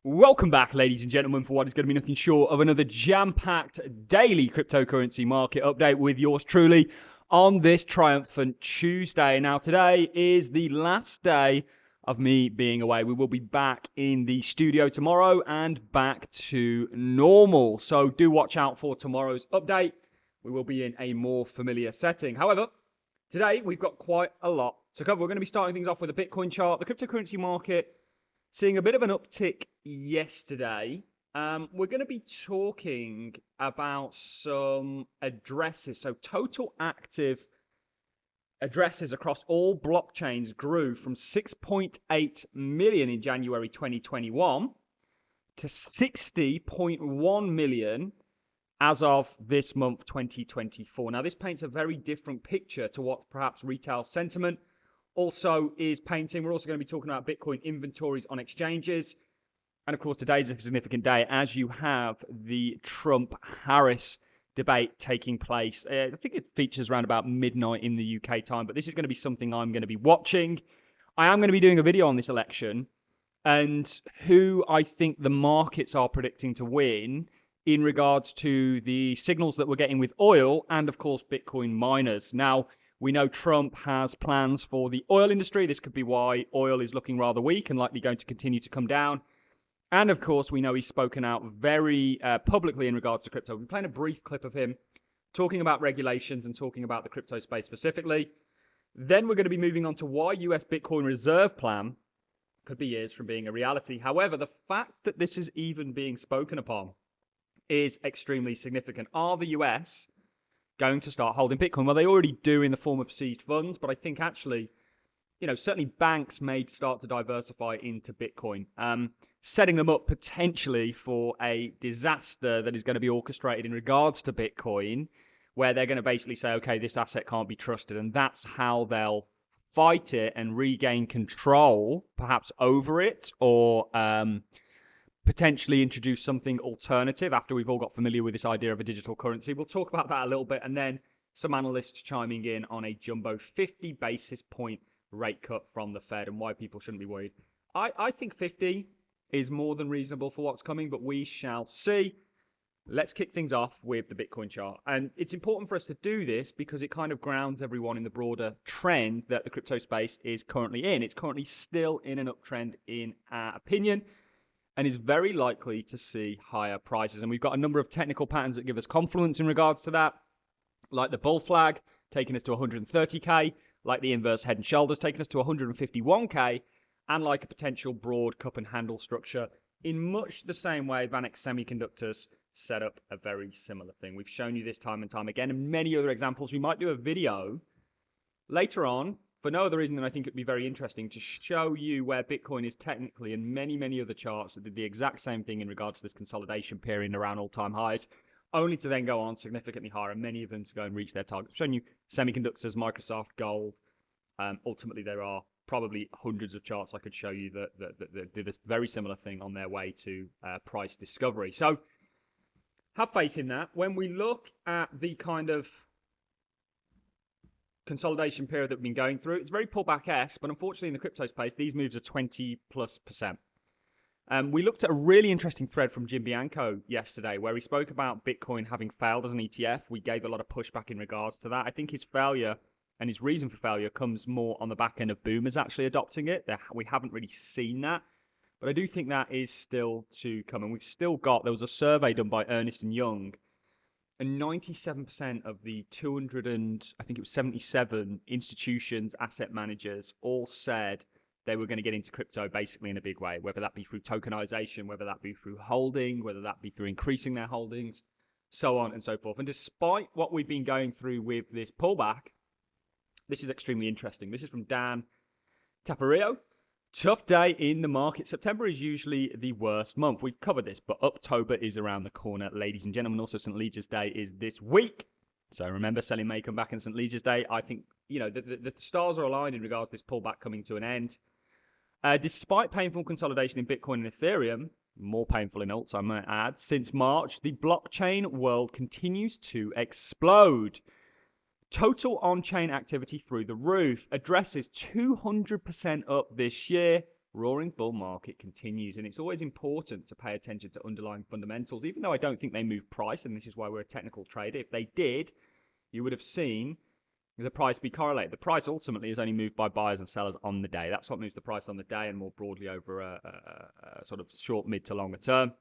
Welcome back, ladies and gentlemen, for what is going to be nothing short of another jam-packed daily cryptocurrency market update with yours truly on this triumphant Tuesday. Now, today is the last day of me being away. We will be back in the studio tomorrow and back to normal. So do watch out for tomorrow's update. We will be in a more familiar setting. However, today we've got quite a lot to cover. We're going to be starting things off with a Bitcoin chart. The cryptocurrency market seeing a bit of an uptick yesterday. We're going to be talking about some addresses. So total active addresses across all blockchains grew from 6.8 million in January 2021 to 60.1 million as of this month, 2024. Now, this paints a very different picture to what perhaps retail sentiment also is painting. We're also going to be talking about Bitcoin inventories on exchanges. And of course, today's a significant day as you have the Trump-Harris debate taking place. I think it features around about midnight in the UK time, but this is going to be something I'm going to be watching. I am going to be doing a video on this election and who I think the markets are predicting to win in regards to the signals that we're getting with oil and, of course, Bitcoin miners. Now, we know Trump has plans for the oil industry. This could be why oil is looking rather weak and likely going to continue to come down. And of course, we know he's spoken out very publicly in regards to crypto. We're playing a brief clip of him talking about regulations and talking about the crypto space specifically. Then we're going to be moving on to why US Bitcoin reserve plan could be years from being a reality. However, the fact that this is even being spoken upon is extremely significant. Are the US going to start holding Bitcoin? Well, they already do in the form of seized funds, but I think actually, certainly banks may start to diversify into Bitcoin, setting them up potentially for a disaster that is going to be orchestrated in regards to Bitcoin, where they're going to basically say, okay, this asset can't be trusted, and that's how they'll fight it and regain control, perhaps over it, or potentially introduce something alternative after we've all got familiar with this idea of a digital currency. We'll talk about that a little bit, and then some analysts chiming in on a jumbo 50 basis point rate cut from the Fed and why people shouldn't be worried. I think 50 is more than reasonable for what's coming, but we shall see. Let's kick things off with the Bitcoin chart. And it's important for us to do this because it kind of grounds everyone in the broader trend that the crypto space is currently in. It's currently still in an uptrend, in our opinion, and is very likely to see higher prices. And we've got a number of technical patterns that give us confluence in regards to that, like the bull flag taking us to 130K, like the inverse head and shoulders taking us to 151K, and like a potential broad cup and handle structure in much the same way Vanex Semiconductors set up a very similar thing. We've shown you this time and time again, and many other examples. We might do a video later on, for no other reason than I think it'd be very interesting to show you where Bitcoin is technically, and many, many other charts that did the exact same thing in regards to this consolidation period around all-time highs, only to then go on significantly higher, and many of them to go and reach their targets. I've shown you semiconductors, Microsoft, gold. Ultimately, there are probably hundreds of charts I could show you that did this very similar thing on their way to price discovery. So have faith in that. When we look at the kind of consolidation period that we've been going through, it's very pullback-esque, but unfortunately in the crypto space, these moves are 20+%. We looked at a really interesting thread from Jim Bianco yesterday where he spoke about Bitcoin having failed as an ETF. We gave a lot of pushback in regards to that. I think his failure and his reason for failure comes more on the back end of boomers actually adopting it. We haven't really seen that, but I do think that is still to come. And we've still got, there was a survey done by Ernst & Young, and 97% of the 277 institutions, asset managers, all said they were going to get into crypto basically in a big way, whether that be through tokenization, whether that be through holding, whether that be through increasing their holdings, so on and so forth. And despite what we've been going through with this pullback, this is extremely interesting. This is from Dan Tapario. Tough day in the market. September is usually the worst month. We've covered this, but October is around the corner, ladies and gentlemen. Also, St. Leger's Day is this week. So remember, selling may come back on St. Leger's Day. I think, the stars are aligned in regards to this pullback coming to an end. Despite painful consolidation in Bitcoin and Ethereum, more painful in alts, I might add, since March, the blockchain world continues to explode. Total on-chain activity through the roof. Addresses 200% up this year. roaring bull market continues, and it's always important to pay attention to underlying fundamentals, even though I don't think they move price, and this is why we're a technical trader. If they did, you would have seen the price be correlated. The price ultimately is only moved by buyers and sellers on the day. That's what moves the price on the day and more broadly over a sort of short, mid to longer term.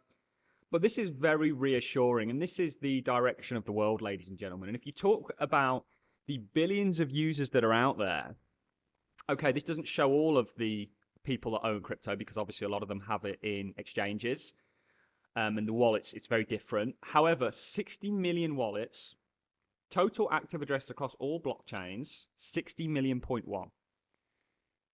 But this is very reassuring, and this is the direction of the world, ladies and gentlemen. And if you talk about the billions of users that are out there, okay, this doesn't show all of the people that own crypto because obviously a lot of them have it in exchanges, and the wallets, it's very different. However, 60 million wallets, total active address across all blockchains, 60 million.1.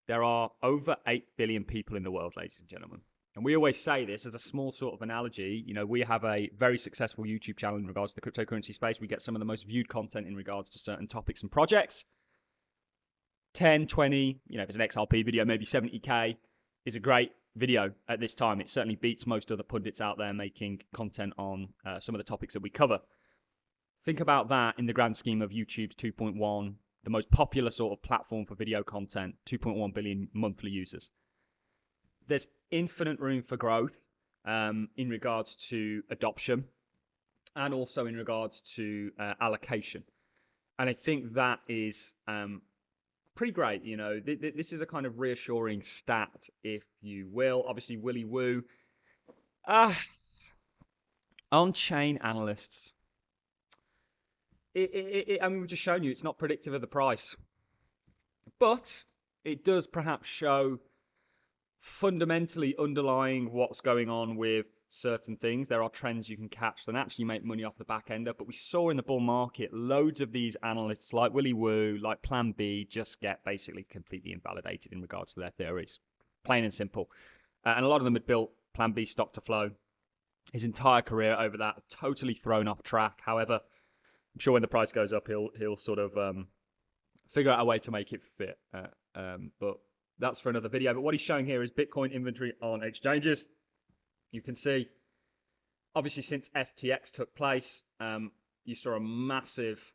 There are over 8 billion people in the world, ladies and gentlemen. And we always say this as a small sort of analogy. You know, we have a very successful YouTube channel in regards to the cryptocurrency space. We get some of the most viewed content in regards to certain topics and projects. 10, 20, you know, if it's an XRP video, maybe 70K is a great video at this time. It certainly beats most other pundits out there making content on some of the topics that we cover. Think about that in the grand scheme of YouTube's 2.1, the most popular sort of platform for video content, 2.1 billion monthly users. There's infinite room for growth in regards to adoption and also in regards to allocation. And I think that is pretty great. You know, this is a kind of reassuring stat, if you will. Obviously, Willy Woo. On-chain analysts. I mean, we've just shown you it's not predictive of the price. But it does perhaps show fundamentally underlying what's going on with certain things. There are trends you can catch that actually make money off the back end up. But we saw in the bull market loads of these analysts like Willy Woo, like Plan B, just get basically completely invalidated in regards to their theories. Plain and simple. And a lot of them had built Plan B stock to flow his entire career over that, totally thrown off track. However, I'm sure when the price goes up, he'll sort of figure out a way to make it fit. But that's for another video. But what he's showing here is Bitcoin inventory on exchanges. You can see, obviously, since FTX took place, you saw a massive.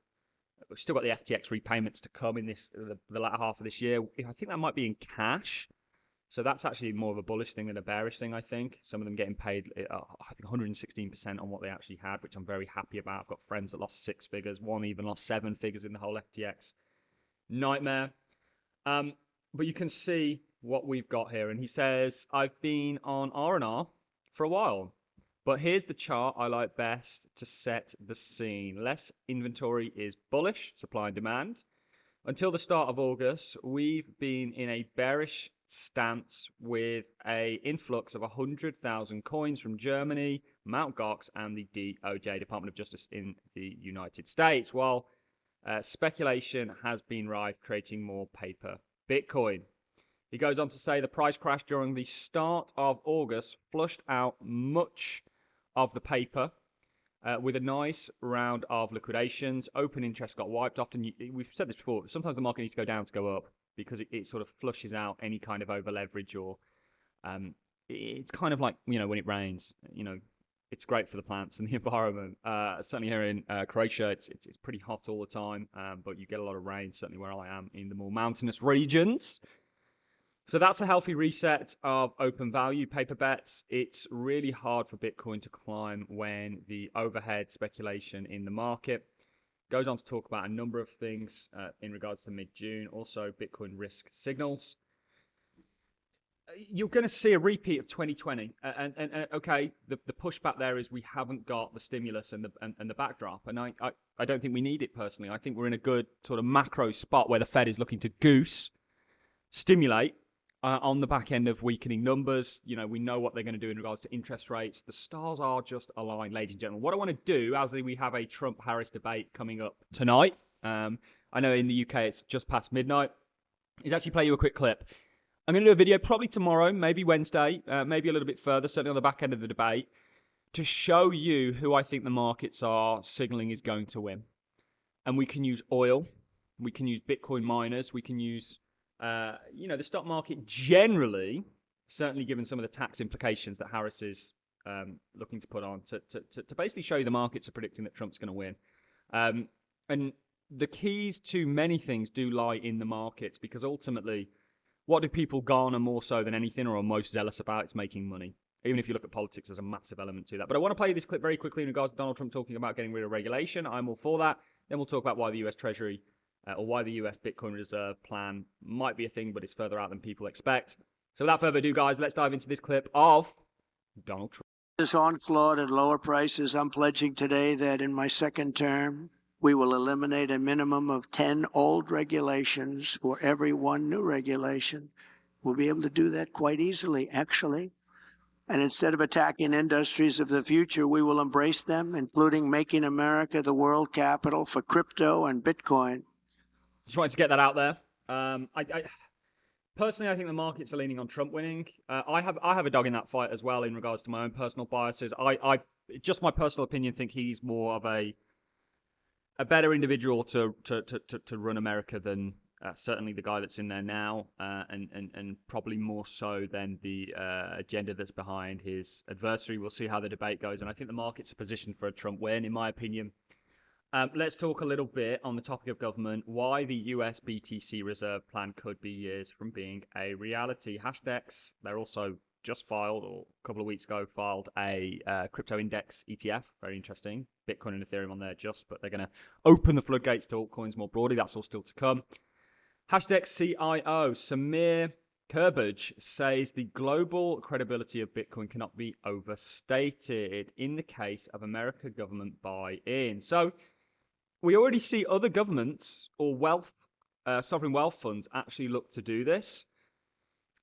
We've still got the FTX repayments to come in the latter half of this year. I think that might be in cash. So that's actually more of a bullish thing than a bearish thing, I think. Some of them getting paid, I think, 116% on what they actually had, which I'm very happy about. I've got friends that lost 6 figures. One even lost 7 figures in the whole FTX nightmare. But you can see what we've got here. And he says, I've been on R&R for a while. But here's the chart I like best to set the scene. Less inventory is bullish, supply and demand. Until the start of August, we've been in a bearish stance with an influx of 100,000 coins from Germany, Mt. Gox, and the DOJ, Department of Justice in the United States, while speculation has been rife, creating more paper Bitcoin. He goes on to say the price crash during the start of August flushed out much of the paper with a nice round of liquidations. Open interest got wiped. Often, we've said this before, sometimes the market needs to go down to go up because it sort of flushes out any kind of over leverage or it's kind of like, you know, when it rains, you know, it's great for the plants and the environment. Certainly here in Croatia, it's pretty hot all the time, but you get a lot of rain, certainly where I am in the more mountainous regions. So that's a healthy reset of open value paper bets. It's really hard for Bitcoin to climb when the overhead speculation in the market goes on to talk about a number of things in regards to mid-June. Also, Bitcoin risk signals. You're going to see a repeat of 2020. And okay, the pushback there is we haven't got the stimulus and the backdrop. And I don't think we need it personally. I think we're in a good sort of macro spot where the Fed is looking to stimulate on the back end of weakening numbers. You know, we know what they're going to do in regards to interest rates. The stars are just aligned, ladies and gentlemen. What I want to do, as we have a Trump-Harris debate coming up tonight, I know in the UK it's just past midnight, is actually play you a quick clip. I'm going to do a video probably tomorrow, maybe Wednesday, maybe a little bit further, certainly on the back end of the debate, to show you who I think the markets are signaling is going to win. And we can use oil, we can use Bitcoin miners, we can use, the stock market generally, certainly given some of the tax implications that Harris is looking to put on, to basically show you the markets are predicting that Trump's going to win. And the keys to many things do lie in the markets, because ultimately, what do people garner more so than anything or are most zealous about? It's making money. Even if you look at politics, there's a massive element to that. But I want to play you this clip very quickly in regards to Donald Trump talking about getting rid of regulation. I'm all for that. Then we'll talk about why the US Treasury or why the US Bitcoin Reserve plan might be a thing, but it's further out than people expect. So without further ado, guys, let's dive into this clip of Donald Trump. This onslaught at lower prices, I'm pledging today that in my second term, we will eliminate a minimum of 10 old regulations for every one new regulation. We'll be able to do that quite easily, actually. And instead of attacking industries of the future, we will embrace them, including making America the world capital for crypto and Bitcoin. Just wanted to get that out there. Personally, I think the markets are leaning on Trump winning. I have a dog in that fight as well in regards to my own personal biases. I just my personal opinion, think he's more of a better individual to run America than certainly the guy that's in there now, and probably more so than the agenda that's behind his adversary. We'll see how the debate goes, and I think the markets are positioned for a Trump win, in my opinion. Let's talk a little bit on the topic of government, why the US BTC reserve plan could be years from being a reality. Hashdex, they're also just filed, or a couple of weeks ago, filed a crypto index ETF. Very interesting. Bitcoin and Ethereum on there but they're going to open the floodgates to altcoins more broadly. That's all still to come. Hashdex CIO Samir Kerbaj says the global credibility of Bitcoin cannot be overstated in the case of American government buy-in. So we already see other governments or sovereign wealth funds actually look to do this.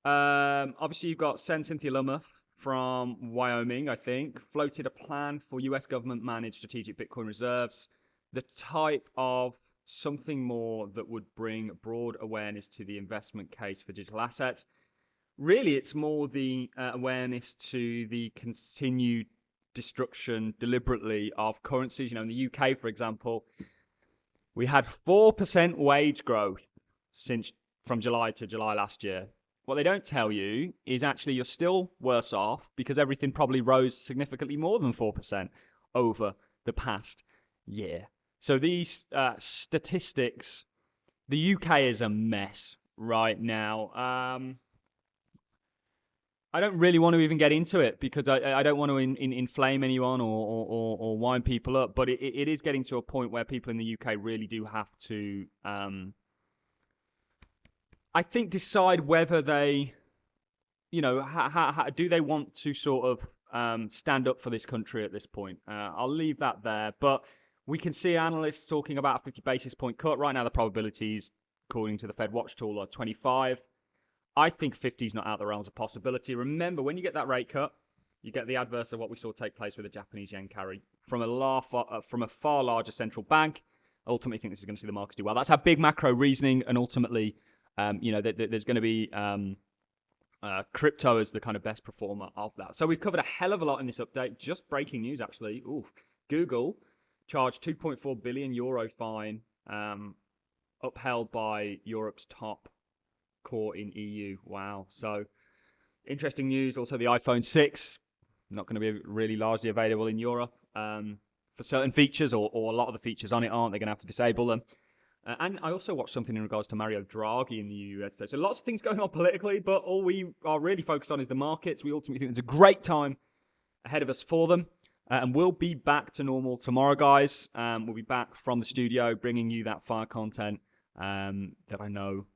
Obviously, you've got Cynthia Lummuth from Wyoming, I think, floated a plan for US government-managed strategic Bitcoin reserves, the type of something more that would bring broad awareness to the investment case for digital assets. Really, it's more the awareness to the continued destruction deliberately of currencies. You know, in the UK, for example, we had 4% wage growth from July to July last year. What they don't tell you is actually you're still worse off because everything probably rose significantly more than 4% over the past year. So these statistics, the UK is a mess right now. I don't really want to even get into it because I don't want to inflame anyone or wind people up, but it is getting to a point where people in the UK really do have to, I think, decide whether they, you know, do they want to sort of stand up for this country at this point. I'll leave that there, but we can see analysts talking about a 50 basis point cut. Right now, the probabilities, according to the Fed Watch tool, are 25. I think 50 is not out of the realms of possibility. Remember, when you get that rate cut, you get the adverse of what we saw take place with the Japanese yen carry from a far larger central bank. Ultimately, I think this is going to see the markets do well. That's our big macro reasoning, and ultimately, there's going to be crypto as the kind of best performer of that. So we've covered a hell of a lot in this update. Just breaking news, actually. Google charged €2.4 billion fine, upheld by Europe's top court in EU. Wow. So interesting news. Also, the iPhone 6, not going to be really largely available in Europe for certain features, or a lot of the features on it aren't. They're going to have to disable them. And I also watched something in regards to Mario Draghi in the US today. So lots of things going on politically, but all we are really focused on is the markets. We ultimately think there's a great time ahead of us for them. And we'll be back to normal tomorrow, guys. We'll be back from the studio, bringing you that fire content that I know,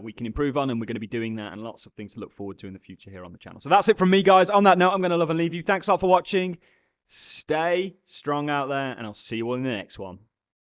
we can improve on, and we're going to be doing that, and lots of things to look forward to in the future here on the channel. So that's it from me, guys. On that note, I'm going to love and leave you. Thanks all for watching. Stay strong out there, and I'll see you all in the next one.